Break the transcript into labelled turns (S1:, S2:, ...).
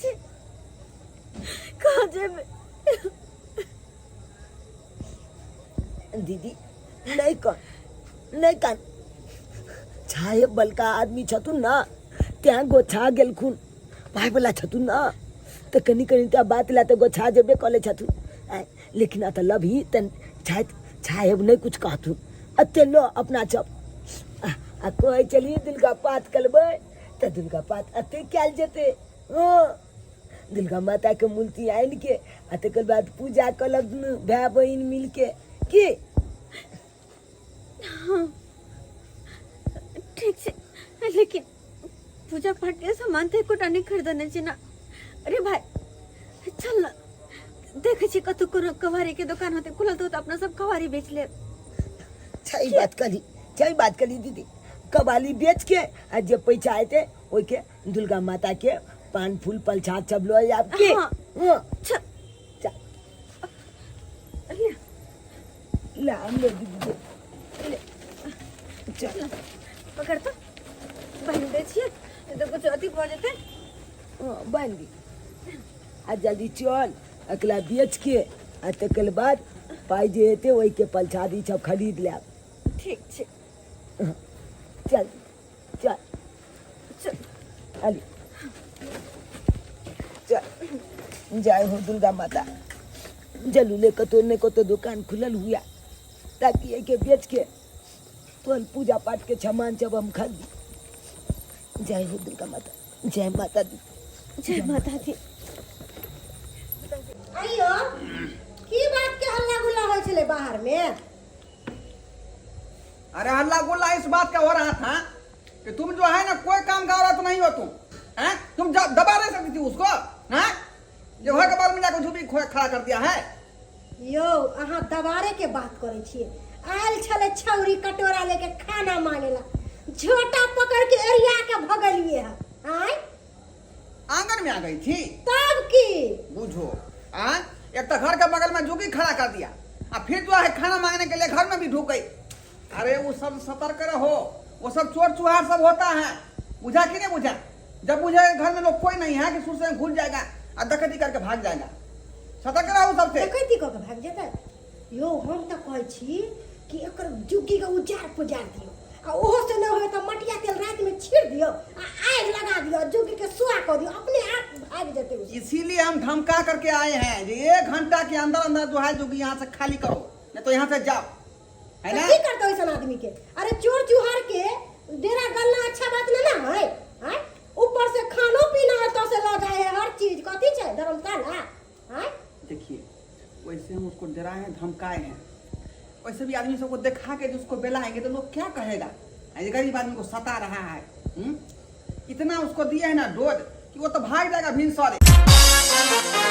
S1: छी कहाँ जेबे
S2: दीदी नहीं कान छाए बलका आदमी छथुन ना त्या गोछा गेलखुन भाई बोला छथुन ना तो कनी त्या बात ला तो गोछा जेबे कले छथुन लेकिन आ लब ही तन छाए नहीं कुछ कहथुन अते लो अपना चप आ कोई चलिए दुर्गा पाठ कलबे तो दुर्गा पाठ अते कैल जेते दुर्गा माता के मूर्ति आन के आ तकर बाद पूजा कलब भाई बहन मिल के की
S1: हाँ ठीक है लेकिन पूजा पाठ के सामान थे कुछ नहीं खरीदने चाहिए ना अरे भाई चल ना देखे छी कतु कोनो कवारी के दुकान होते खुलल तो अपना सब कवारी बेच ले
S2: सही बात करी दीदी कवाली बेच के आ जब पैसा आए थे ओई के दुर्गा माता के पान फूल पलछात सब लो आपके
S1: हाँ। चल
S2: ला हम ले दीदी ले चल
S1: पकड़ तो बहन दे छिए तो कुछ अति पड़ जेते
S2: बन दी आ जल्दी चल अकला बेच के आ तकर बाद पाई जे हेते ओई के पलछादी सब खरीद ले
S1: ठीक छे
S2: चल चल
S1: चल
S2: अली चल जय हो दुर्गा माता जलू ले कतो ने कतो दुकान खुलल हुआ ताकि एके बेच के तो पूजा पाठ के सामान सब हम खरीदी जय हो दुर्गा माता जय माता दी
S1: जय माता दी
S3: आइयो की बात के हल्ला गुल्ला होय छले बाहर में
S4: अरे हल्ला गुल्ला इस बात का हो रहा था कि तुम जो है ना कोई काम का औरत नहीं हो तुम हैं तुम दबा नहीं सकती थी उसको हैं जो है के बारे में जाकर झूठी खड़ा कर दिया है
S3: यो अहाँ दबारे के बात करे छिए आयल छले छौरी कटोरा लेके खाना मांगेला झोटा पकड़ के एरिया के भगलिए है आय
S4: आंगन में आ गई थी
S3: तब की
S4: बुझो एक तो घर के बगल में जुगी खड़ा कर दिया और फिर जो है खाना मांगने के लिए घर में भी ढुक गई अरे वो सब सतर्क रहो वो सब चोर चुहार सब होता है बुझा कि नहीं बुझा जब बुझे घर में लोग कोई नहीं है कि सुर से घुस जाएगा और डकैती करके भाग जाएगा सतर्क रहो सबसे
S3: डकैती क के भाग जेतै यो हम त कहै छी कि एकर जुगी के उजार पुजार दियो आ ओहो से न होय त मटिया तेल रात में छीड़ दियो आ आग लगा दियो जुगी के सुआ कर दियो अपने आप भाग जेतै
S4: इसीलिए हम धमका करके आए हैं कि 1 घंटा के अंदर अंदर जो है जुगी यहाँ से खाली करो नहीं तो यहाँ से जाओ है ना
S3: की करते ऐसा आदमी के अरे चोर चुहार के डेरा गलना अच्छा बात ना है हैं ऊपर से खानो पीना है तो से ला जाए है हर चीज कथी छै धर्मशाला हैं
S4: देखिए वैसे हम उसको डराए हैं धमकाए हैं वैसे भी आदमी सबको दिखा के उसको बेलाएंगे तो लोग क्या कहेगा ये गरीब आदमी को सता रहा है इतना उसको दिया है ना डोज कि वो तो भाग जाएगा भीन सौरे